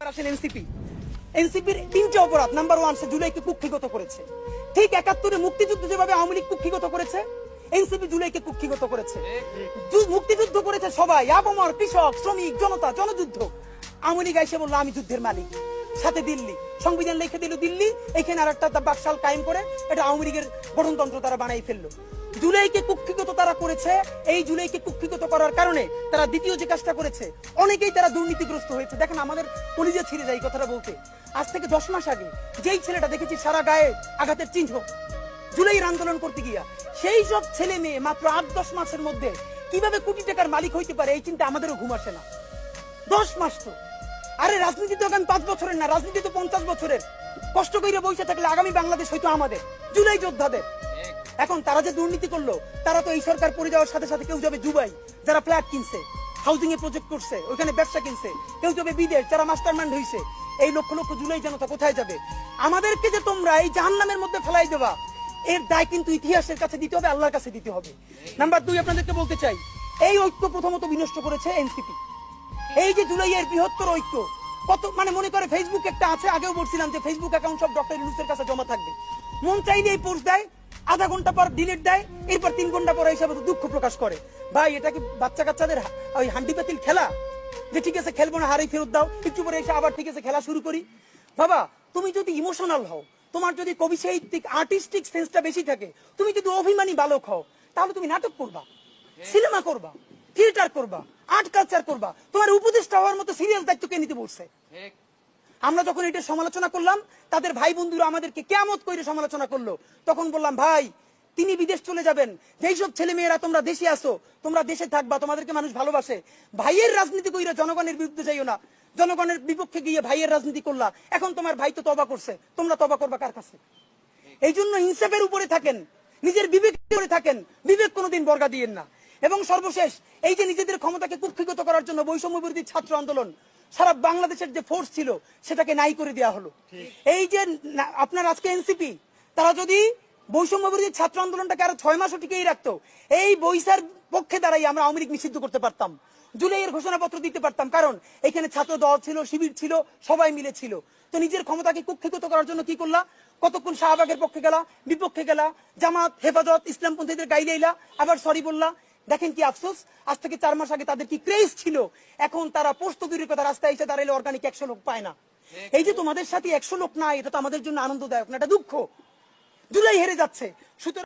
আসেন এনসিপি। এনসিপির তিনটা অপরাধ। নাম্বার 1, সে জুলাইকে কুক্ষিগত করেছে। ঠিক 71-এ মুক্তিযুদ্ধ যেভাবে আওয়ামী লীগ কুক্ষিগত করেছে, এনসিপি জুলাইকে কুক্ষিগত করেছে। মুক্তিযুদ্ধ করেছে সবাই, আবমর, কৃষক, শ্রমিক, জনতা, জনযুদ্ধ। আওয়ামী লীগ এসে বললো আমি যুদ্ধের মালিক, সাথে দিল্লি সংবিধান লিখে দিল দিল্লি, এখানে আর একটা বাকশাল কায়েম করে এটা আওয়ামী লীগের গঠনতন্ত্র তারা বানাই ফেললো। জুলাইকে কুক্ষিগত তারা করেছে। এই জুলাইকে কুক্ষিগত করার কারণে তারা দ্বিতীয় যে কাজটা করেছে, অনেকেই তারা দুর্নীতিগ্রস্ত হয়েছে। দেখেন আমাদের কলিজা ছিঁড়ে যায় কথাটা বলতে। আজ থেকে 10 মাস আগে যেই ছেলেটা দেখেছি সারা গায়ে আঘাতের চিহ্ন জুলাইয়ের আন্দোলন করতে গিয়া, সেই সব ছেলে মেয়ে মাত্র 8-10 মাসের মধ্যে কিভাবে কোটি টাকার মালিক হইতে পারে, এই চিন্তা আমাদেরও ঘুম আসে না। 10 মাস তো, আরে রাজনীতি তো আগামী 5 বছরের না, রাজনীতি তো 50 বছরের। কষ্ট করে বসে থাকলে আগামী বাংলাদেশ হয়তো আমাদের, জুলাই যোদ্ধাদের। এখন তারা যে দুর্নীতি করলো, তারা তো এই সরকার পড়ে যাওয়ার সাথে সাথে কেউ যাবে দুবাই, যারা ফ্ল্যাট কিনছে, হাউজিং এ প্রজেক্ট করছে, ওখানে ব্যবসা কিনছে, কেউ যাবে বিদেশ, যারা মাস্টারমাইন্ড হইছে। এই লক্ষ লক্ষ জুলাই জনতা কোথায় যাবে? আমাদেরকে যে তোমরা এই জাহান্নামের মধ্যে ফেলাই দেবা, এর দায় কিন্তু ইতিহাসের কাছে দিতে হবে, আল্লাহর কাছে দিতে হবে। নাম্বার 2, আপনাদেরকে বলতে চাই, এই ঐক্য প্রথমত বিনষ্ট করেছে এনসিপি। এই যে জুলাইয়ের বৃহত্তর ঐক্য, কত মনে করে ফেসবুক একটা আছে, আগেও বলছিলাম যে ফেসবুক অ্যাকাউন্ট সব ডক্টর ইউনূসের কাছে জমা থাকবে। মন চাইলে এই পোস্ট দেয়, আধা ঘন্টা পর ডিলিট দেয়, এরপর 3 ঘন্টা পরে হিসাবে দুঃখ প্রকাশ করে। ভাই এটা কি বাচ্চা কাচ্চাদের ওই হান্ডি পাতিল খেলা, যে ঠিক আছে খেলবো না, হারাই ফেরত দাও, একটু পরে এসে আবার ঠিক আছে খেলা শুরু করি? বাবা, তুমি যদি ইমোশনাল হও, তোমার যদি কবি সাহিত্যিক আর্টিস্টিক সেন্সটা বেশি থাকে, তুমি যদি অভিমানী বালক হও, তাহলে তুমি নাটক করবা, সিনেমা করবা, থিয়েটার করবা, আর্ট কালচার করবা। তোমার উপদেষ্টা হওয়ার মতো সিরিয়াস দায়িত্ব কে নিতে বলছে? আমরা যখন এটা সমালোচনা করলাম, তাদের ভাই বন্ধুরা আমাদেরকে কিয়ামত করে সমালোচনা করলো। তখন বললাম ভাই, তিনি বিদেশ চলে যাবেন, যেই সব ছেলে মেয়েরা তোমরা দেশে আসো, তোমরা দেশে থাকবা, তোমাদেরকে মানুষ ভালোবাসে। ভাইয়ের রাজনীতি কইরা জনগণের বিরুদ্ধে যাইও না। জনগণের বিপক্ষে গিয়ে ভাইয়ের রাজনীতি করলা, এখন তোমার ভাই তো তওবা করছে, তোমরা তওবা করবা কার কাছে? এই জন্য ইনসাফের উপরে থাকেন, নিজের বিবেকের উপরে থাকেন, বিবেক কোনোদিন বর্গা দিয়েন না। এবং সর্বশেষ, এই যে নিজেদের ক্ষমতাকে কুক্ষিগত করার জন্য বৈষম্য বিরোধী ছাত্র আন্দোলন, সারা বাংলাদেশের যে ফোর্স ছিল সেটাকে নাই করে দেওয়া হলো। এই যে আপনার আজকে এনসিপি, তারা যদি বৈষম্য বিরোধী ছাত্র আন্দোলনটাকে আরো 6 মাসও টিকেই রাখতো, এই বৈশার পক্ষে দাঁড়াই আমরা আওয়ামী লীগ নিষিদ্ধ করতে পারতাম, জুলাইয়ের ঘোষণাপত্র দিতে পারতাম। কারণ এখানে ছাত্র দল ছিল, শিবির ছিল, সবাই মিলে ছিল। তো নিজের ক্ষমতাকে কুক্ষিগত করার জন্য কি করলা? কতক্ষণ শাহবাগের পক্ষে গেলা, বিপক্ষে গেলা, জামাত, হেফাজত, ইসলামপন্থীদের গাইলাইলা, আবার সরি বললা। দেখেন কি আফসোস, আজ থেকে 4 মাস আগে তাদের কি ক্রেজ ছিল, এখন তারা পোস্ত দূরের কথা, রাস্তায় এসে দাঁড়াইলে অর্গানিক 100 লোক পায় না। এই যে তোমাদের সাথে 100 লোক নাই, এটা তো আমাদের জন্য আনন্দদায়ক না, এটা দুঃখ। জুলাই হেরে যাচ্ছে, সুতরাং